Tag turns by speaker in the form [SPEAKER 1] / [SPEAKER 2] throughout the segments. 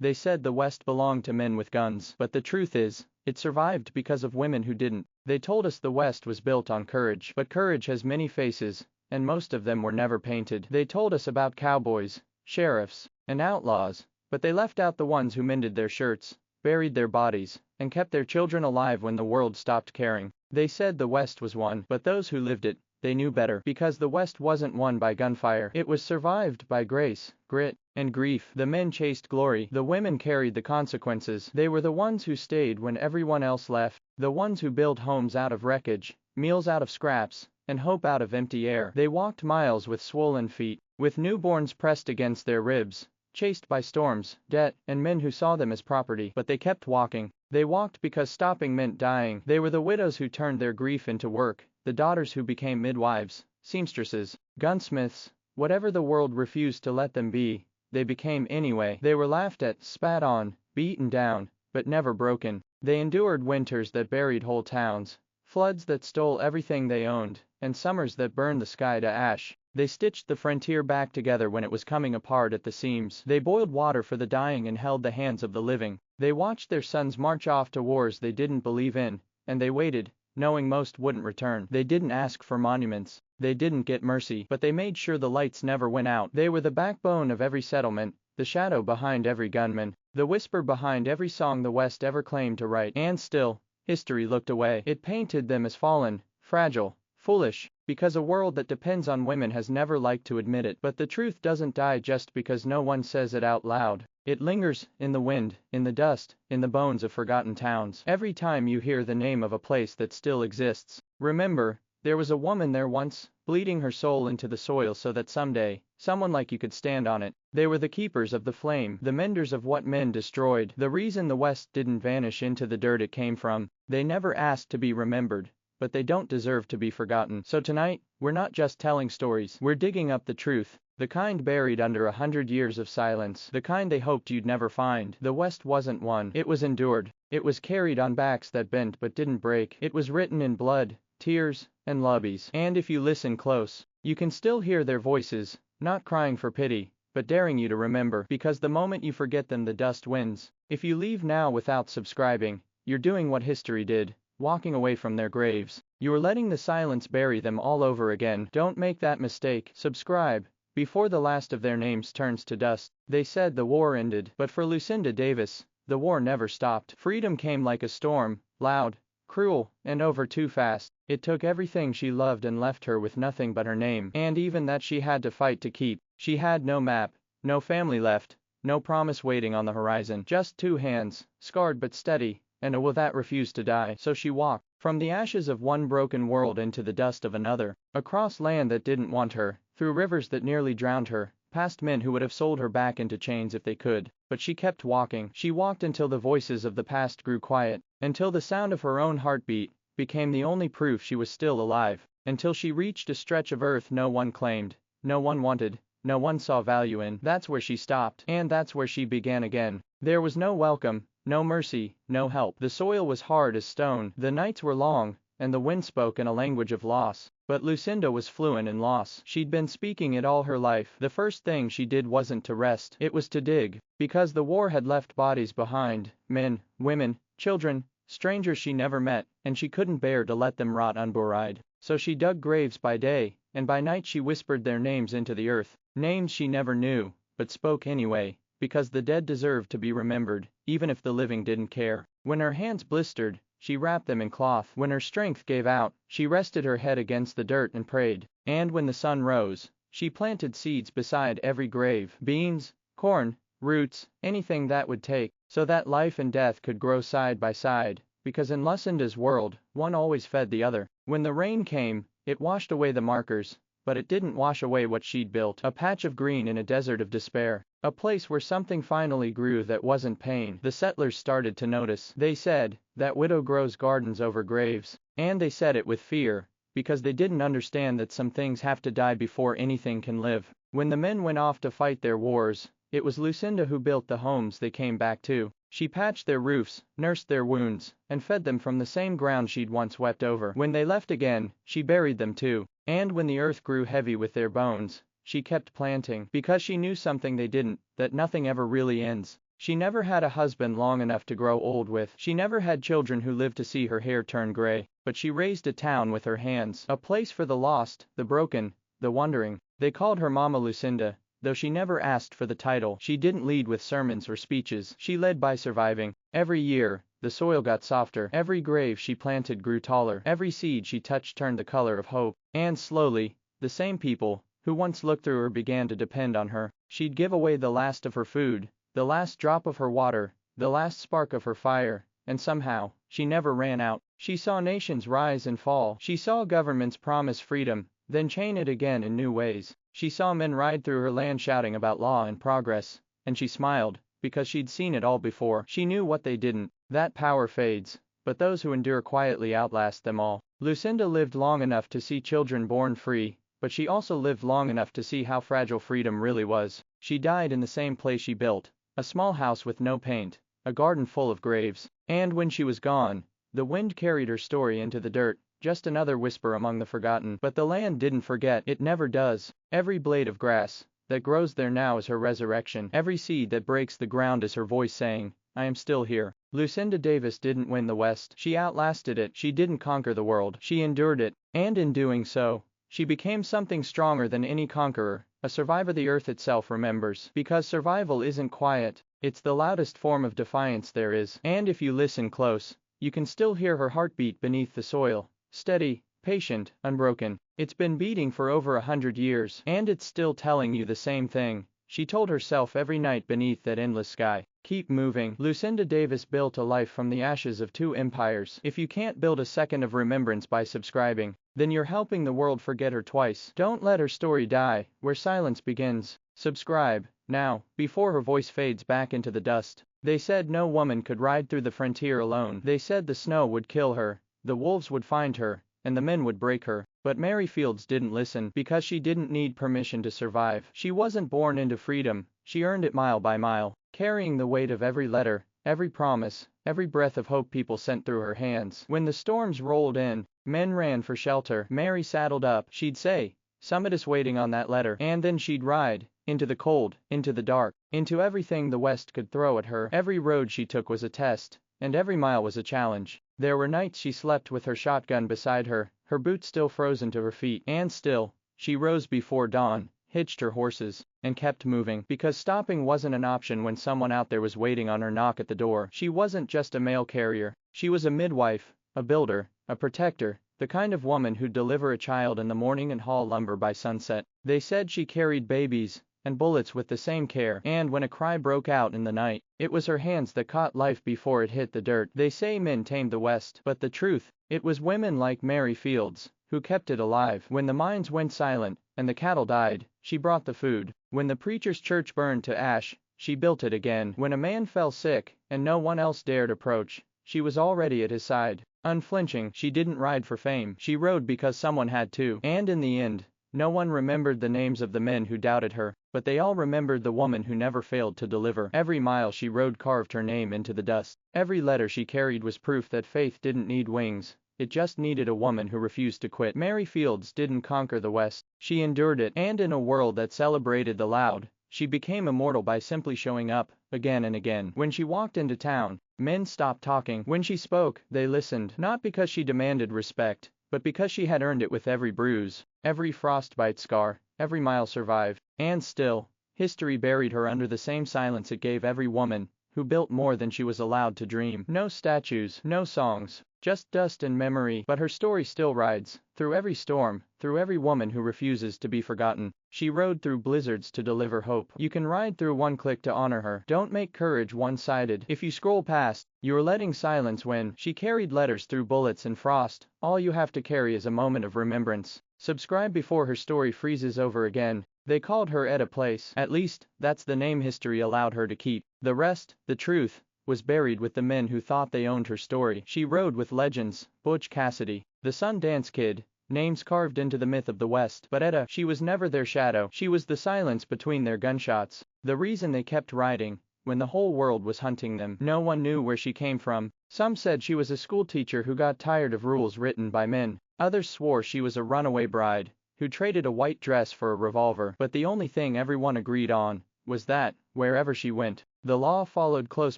[SPEAKER 1] They said the West belonged to men with guns, but the truth is, it survived because of women who didn't. They told us the West was built on courage, but courage has many faces, and most of them were never painted. They told us about cowboys, sheriffs, and outlaws, but they left out the ones who mended their shirts, buried their bodies, and kept their children alive when the world stopped caring. They said the West was won, but those who lived it, they knew better, because the West wasn't won by gunfire. It was survived by grace, grit, and grief. The men chased glory, the women carried the consequences. They were the ones who stayed when everyone else left, the ones who built homes out of wreckage, meals out of scraps, and hope out of empty air. They walked miles with swollen feet, with newborns pressed against their ribs, chased by storms, debt, and men who saw them as property, but they kept walking. They walked because stopping meant dying. They were the widows who turned their grief into work, the daughters who became midwives, seamstresses, gunsmiths, whatever the world refused to let them be, they became anyway. They were laughed at, spat on, beaten down, but never broken. They endured winters that buried whole towns, floods that stole everything they owned, and summers that burned the sky to ash. They stitched the frontier back together when it was coming apart at the seams. They boiled water for the dying and held the hands of the living. They watched their sons march off to wars they didn't believe in, and they waited, knowing most wouldn't return. They didn't ask for monuments, they didn't get mercy, but they made sure the lights never went out. They were the backbone of every settlement, the shadow behind every gunman, the whisper behind every song the West ever claimed to write. And still, history looked away. It painted them as fallen, fragile, foolish, because a world that depends on women has never liked to admit it. But the truth doesn't die just because no one says it out loud. It lingers, in the wind, in the dust, in the bones of forgotten towns. Every time you hear the name of a place that still exists, remember, there was a woman there once, bleeding her soul into the soil so that someday, someone like you could stand on it. They were the keepers of the flame, the menders of what men destroyed, the reason the West didn't vanish into the dirt it came from. They never asked to be remembered, but they don't deserve to be forgotten. So tonight, we're not just telling stories, we're digging up the truth. The kind buried under 100 years of silence, the kind they hoped you'd never find. The West wasn't won, it was endured. It was carried on backs that bent but didn't break. It was written in blood, tears, and lobbies. And if you listen close, you can still hear their voices, not crying for pity, but daring you to remember, because the moment you forget them the dust wins. If you leave now without subscribing, you're doing what history did, walking away from their graves. You are letting the silence bury them all over again. Don't make that mistake. Subscribe before the last of their names turns to dust. They said the war ended, but for Lucinda Davis, the war never stopped. Freedom came like a storm, loud, cruel, and over too fast. It took everything she loved and left her with nothing but her name, and even that she had to fight to keep. She had no map, no family left, no promise waiting on the horizon, just 2 hands, scarred but steady, and a will that refused to die. So she walked, from the ashes of one broken world into the dust of another, across land that didn't want her, through rivers that nearly drowned her, past men who would have sold her back into chains if they could. But she kept walking. She walked until the voices of the past grew quiet, until the sound of her own heartbeat became the only proof she was still alive, until she reached a stretch of earth no one claimed, no one wanted, no one saw value in. That's where she stopped, and that's where she began again. There was no welcome, no mercy, no help. The soil was hard as stone, the nights were long, and the wind spoke in a language of loss. But Lucinda was fluent in loss. She'd been speaking it all her life. The first thing she did wasn't to rest, it was to dig, because the war had left bodies behind, men, women, children, strangers she never met, and she couldn't bear to let them rot unburied. So she dug graves by day, and by night she whispered their names into the earth, names she never knew, but spoke anyway, because the dead deserved to be remembered, even if the living didn't care. When her hands blistered, she wrapped them in cloth. When her strength gave out, she rested her head against the dirt and prayed. And when the sun rose, she planted seeds beside every grave, beans, corn, roots, anything that would take, so that life and death could grow side by side, because in Lucinda's world, one always fed the other. When the rain came, it washed away the markers, but it didn't wash away what she'd built, a patch of green in a desert of despair, a place where something finally grew that wasn't pain. The settlers started to notice. They said, that widow grows gardens over graves, and they said it with fear, because they didn't understand that some things have to die before anything can live. When the men went off to fight their wars, it was Lucinda who built the homes they came back to. She patched their roofs, nursed their wounds, and fed them from the same ground she'd once wept over. When they left again, she buried them too. And when the earth grew heavy with their bones, she kept planting, because she knew something they didn't, that nothing ever really ends. She never had a husband long enough to grow old with. She never had children who lived to see her hair turn gray. But she raised a town with her hands. A place for the lost, the broken, the wandering. They called her Mama Lucinda. Though she never asked for the title, she didn't lead with sermons or speeches. She led by surviving. Every year, the soil got softer. Every grave she planted grew taller. Every seed she touched turned the color of hope. And slowly, the same people who once looked through her began to depend on her. She'd give away the last of her food, the last drop of her water, the last spark of her fire, and somehow, she never ran out. She saw nations rise and fall. She saw governments promise freedom, then chain it again in new ways. She saw men ride through her land shouting about law and progress, and she smiled, because she'd seen it all before. She knew what they didn't. That power fades, but those who endure quietly outlast them all. Lucinda lived long enough to see children born free, but she also lived long enough to see how fragile freedom really was. She died in the same place she built, a small house with no paint, a garden full of graves. And when she was gone, the wind carried her story into the dirt, just another whisper among the forgotten. But the land didn't forget, it never does. Every blade of grass that grows there now is her resurrection. Every seed that breaks the ground is her voice saying, I am still here. Lucinda Davis didn't win the West. She outlasted it. She didn't conquer the world. She endured it. And in doing so, she became something stronger than any conqueror, a survivor the earth itself remembers. Because survival isn't quiet, it's the loudest form of defiance there is. And if you listen close, you can still hear her heartbeat beneath the soil. Steady, patient, unbroken. It's been beating for over 100 years, and it's still telling you the same thing. She told herself every night beneath that endless sky. Keep moving. Lucinda Davis built a life from the ashes of 2 empires. If you can't build a second of remembrance by subscribing, then you're helping the world forget her twice. Don't let her story die where silence begins. Subscribe now, before her voice fades back into the dust. They said no woman could ride through the frontier alone. They said the snow would kill her, the wolves would find her, and the men would break her. But Mary Fields didn't listen, because she didn't need permission to survive. She wasn't born into freedom, she earned it mile by mile, carrying the weight of every letter, every promise, every breath of hope people sent through her hands. When the storms rolled in, men ran for shelter. Mary saddled up. She'd say, Summit is waiting on that letter. And then she'd ride, into the cold, into the dark, into everything the West could throw at her. Every road she took was a test, and every mile was a challenge. There were nights she slept with her shotgun beside her boots still frozen to her feet. And still, she rose before dawn, hitched her horses, and kept moving. Because stopping wasn't an option when someone out there was waiting on her knock at the door. She wasn't just a mail carrier. She was a midwife, a builder, a protector, the kind of woman who'd deliver a child in the morning and haul lumber by sunset. They said she carried babies and bullets with the same care. And when a cry broke out in the night, it was her hands that caught life before it hit the dirt. They say men tamed the West, but the truth, it was women like Mary Fields who kept it alive. When the mines went silent and the cattle died, she brought the food. When the preacher's church burned to ash, she built it again. When a man fell sick and no one else dared approach, she was already at his side. Unflinching, she didn't ride for fame. She rode because someone had to. And in the end, no one remembered the names of the men who doubted her, but they all remembered the woman who never failed to deliver. Every mile she rode carved her name into the dust. Every letter she carried was proof that faith didn't need wings. It just needed a woman who refused to quit. Mary Fields didn't conquer the West. She endured it. And in a world that celebrated the loud, she became immortal by simply showing up, again and again. When she walked into town, men stopped talking. When she spoke, they listened. Not because she demanded respect, but because she had earned it with every bruise, every frostbite scar, every mile survived. And still, history buried her under the same silence it gave every woman who built more than she was allowed to dream. No statues, no songs, just dust and memory. But her story still rides, through every storm, through every woman who refuses to be forgotten. She rode through blizzards to deliver hope. You can ride through one click to honor her. Don't make courage one-sided. If you scroll past, you're letting silence win. She carried letters through bullets and frost. All you have to carry is a moment of remembrance. Subscribe before her story freezes over again. They called her Etta Place. At least, that's the name history allowed her to keep. The rest, the truth, was buried with the men who thought they owned her story. She rode with legends, Butch Cassidy, the Sundance Kid, names carved into the myth of the West. But Etta, she was never their shadow. She was the silence between their gunshots. The reason they kept riding, when the whole world was hunting them. No one knew where she came from. Some said she was a schoolteacher who got tired of rules written by men. Others swore she was a runaway bride who traded a white dress for a revolver. But the only thing everyone agreed on was that, wherever she went, The law followed close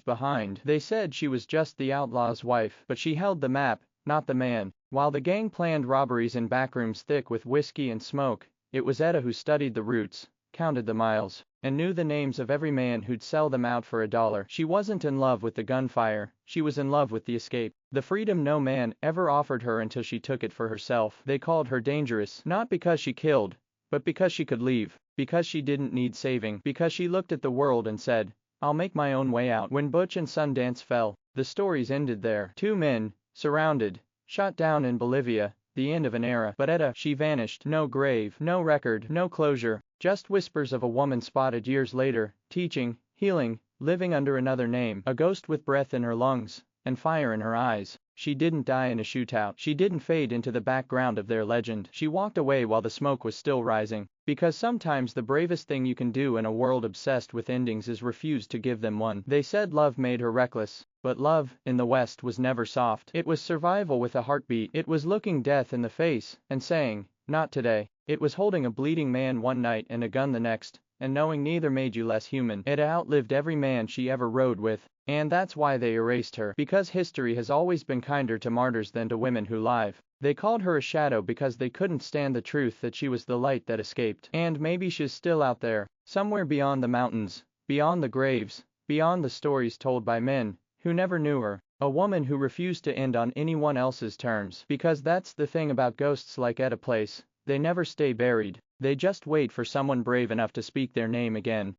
[SPEAKER 1] behind. They said she was just the outlaw's wife, but she held the map, not the man. While the gang planned robberies in backrooms thick with whiskey and smoke, it was Etta who studied the routes, counted the miles, and knew the names of every man who'd sell them out for $1. She wasn't in love with the gunfire, she was in love with the escape, the freedom no man ever offered her until she took it for herself. They called her dangerous, not because she killed, but because she could leave, because she didn't need saving, because she looked at the world and said, "I'll make my own way out." When Butch and Sundance fell, the stories ended there. Two men, surrounded, shot down in Bolivia, the end of an era. But Etta, she vanished. No grave, no record, no closure, just whispers of a woman spotted years later, teaching, healing, living under another name. A ghost with breath in her lungs, and fire in her eyes. She didn't die in a shootout. She didn't fade into the background of their legend. She walked away while the smoke was still rising. Because sometimes the bravest thing you can do in a world obsessed with endings is refuse to give them one. They said love made her reckless, but love, in the West, was never soft. It was survival with a heartbeat. It was looking death in the face and saying, "Not today." It was holding a bleeding man one night and a gun the next, and knowing neither made you less human. It outlived every man she ever rode with, and that's why they erased her. Because history has always been kinder to martyrs than to women who live. They called her a shadow because they couldn't stand the truth that she was the light that escaped. And maybe she's still out there, somewhere beyond the mountains, beyond the graves, beyond the stories told by men who never knew her. A woman who refused to end on anyone else's terms. Because that's the thing about ghosts like Etta Place, they never stay buried. They just wait for someone brave enough to speak their name again.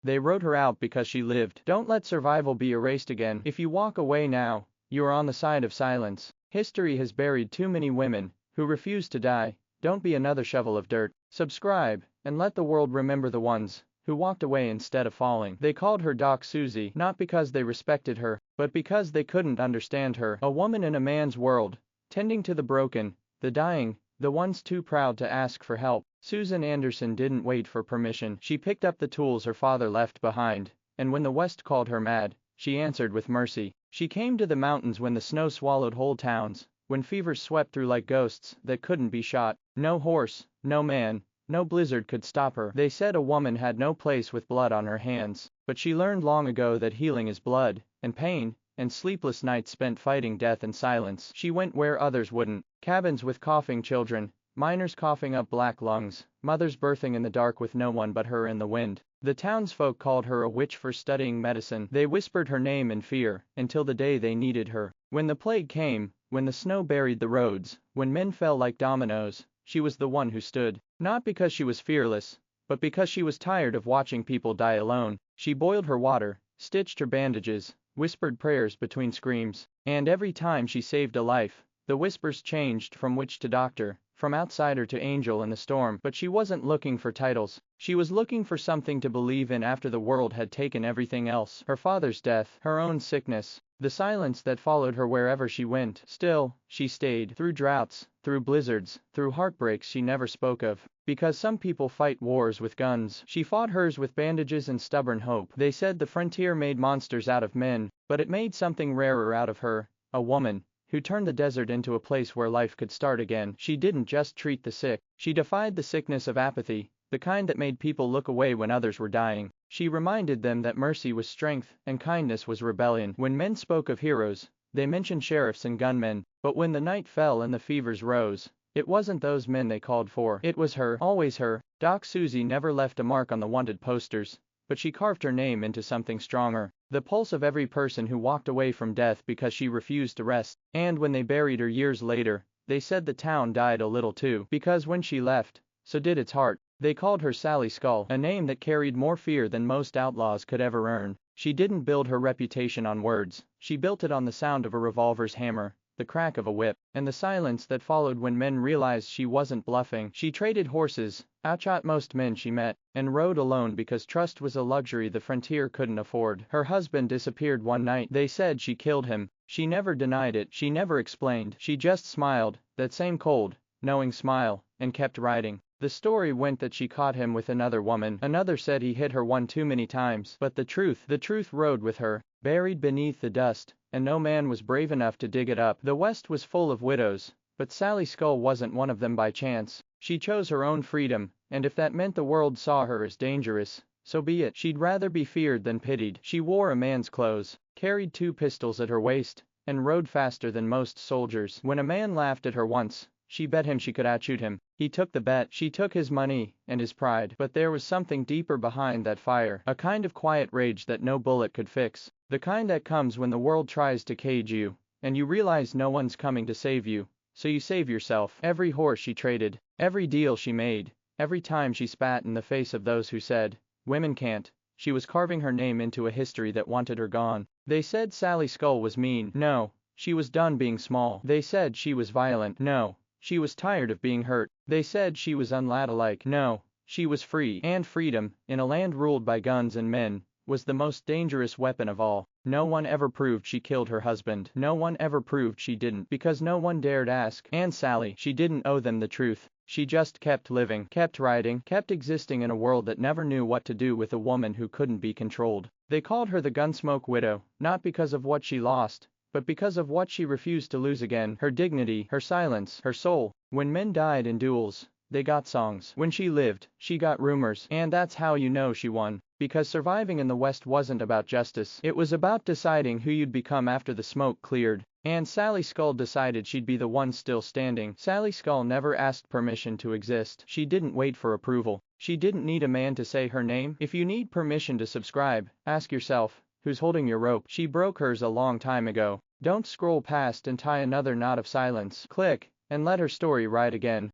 [SPEAKER 1] They wrote her out because she lived. Don't let survival be erased again. If you walk away now, you are on the side of silence. History has buried too many women who refuse to die. Don't be another shovel of dirt. Subscribe, and let the world remember the ones who walked away instead of falling. They called her Doc Susie, not because they respected her, but because they couldn't understand her. A woman in a man's world, tending to the broken, the dying, the ones too proud to ask for help. Susan Anderson didn't wait for permission. She picked up the tools her father left behind, and when the West called her mad, she answered with mercy. She came to the mountains when the snow swallowed whole towns, when fevers swept through like ghosts that couldn't be shot. No horse, no man, no blizzard could stop her. They said a woman had no place with blood on her hands, but she learned long ago that healing is blood, and pain, and sleepless nights spent fighting death in silence. She went where others wouldn't. Cabins with coughing children, miners coughing up black lungs, mothers birthing in the dark with no one but her in the wind. The townsfolk called her a witch for studying medicine. They whispered her name in fear, until the day they needed her. When the plague came, when the snow buried the roads, when men fell like dominoes, she was the one who stood. Not because she was fearless, but because she was tired of watching people die alone. She boiled her water, stitched her bandages, whispered prayers between screams, and every time she saved a life, the whispers changed from witch to doctor, from outsider to angel in the storm. But she wasn't looking for titles. She was looking for something to believe in after the world had taken everything else. Her father's death, her own sickness, the silence that followed her wherever she went. Still, she stayed. Through droughts, through blizzards, through heartbreaks she never spoke of. Because some people fight wars with guns, she fought hers with bandages and stubborn hope. They said the frontier made monsters out of men, but it made something rarer out of her, a woman who turned the desert into a place where life could start again. She didn't just treat the sick, she defied the sickness of apathy, the kind that made people look away when others were dying. She reminded them that mercy was strength, and kindness was rebellion. When men spoke of heroes, they mentioned sheriffs and gunmen, but when the night fell and the fevers rose, it wasn't those men they called for. It was her, always her. Doc Susie never left a mark on the wanted posters, but she carved her name into something stronger. The pulse of every person who walked away from death because she refused to rest. And when they buried her years later, they said the town died a little too. Because when she left, so did its heart. They called her Sally Skull, a name that carried more fear than most outlaws could ever earn. She didn't build her reputation on words. She built it on the sound of a revolver's hammer, the crack of a whip, and the silence that followed when men realized she wasn't bluffing. She traded horses, outshot most men she met, and rode alone because trust was a luxury the frontier couldn't afford. Her husband disappeared one night. They said she killed him. She never denied it. She never explained. She just smiled, that same cold, knowing smile, and kept riding. The story went that she caught him with another woman. Another said he hit her one too many times. But the truth rode with her, buried beneath the dust, and no man was brave enough to dig it up. The West was full of widows, but Sally Skull wasn't one of them by chance. She chose her own freedom, and if that meant the world saw her as dangerous, so be it. She'd rather be feared than pitied. She wore a man's clothes, carried 2 pistols at her waist, and rode faster than most soldiers. When a man laughed at her once, she bet him she could outshoot him. He took the bet. She took his money and his pride. But there was something deeper behind that fire, a kind of quiet rage that no bullet could fix. The kind that comes when the world tries to cage you, and you realize no one's coming to save you, so you save yourself. Every horse she traded, every deal she made, every time she spat in the face of those who said, "Women can't," she was carving her name into a history that wanted her gone. They said Sally Skull was mean. No, she was done being small. They said she was violent. No, she was tired of being hurt. They said she was unladylike. No, she was free. And freedom, in a land ruled by guns and men, was the most dangerous weapon of all. No one ever proved she killed her husband. No one ever proved she didn't, because no one dared ask. And Sally, she didn't owe them the truth. She just kept living, kept writing, kept existing in a world that never knew what to do with a woman who couldn't be controlled. They called her the Gunsmoke Widow, not because of what she lost, but because of what she refused to lose again: her dignity, her silence, her soul. When men died in duels, they got songs. When she lived, she got rumors. And that's how you know she won. Because surviving in the West wasn't about justice. It was about deciding who you'd become after the smoke cleared. And Sally Skull decided she'd be the one still standing. Sally Skull never asked permission to exist. She didn't wait for approval. She didn't need a man to say her name. If you need permission to subscribe, ask yourself, who's holding your rope? She broke hers a long time ago. Don't scroll past and tie another knot of silence. Click, and let her story ride again.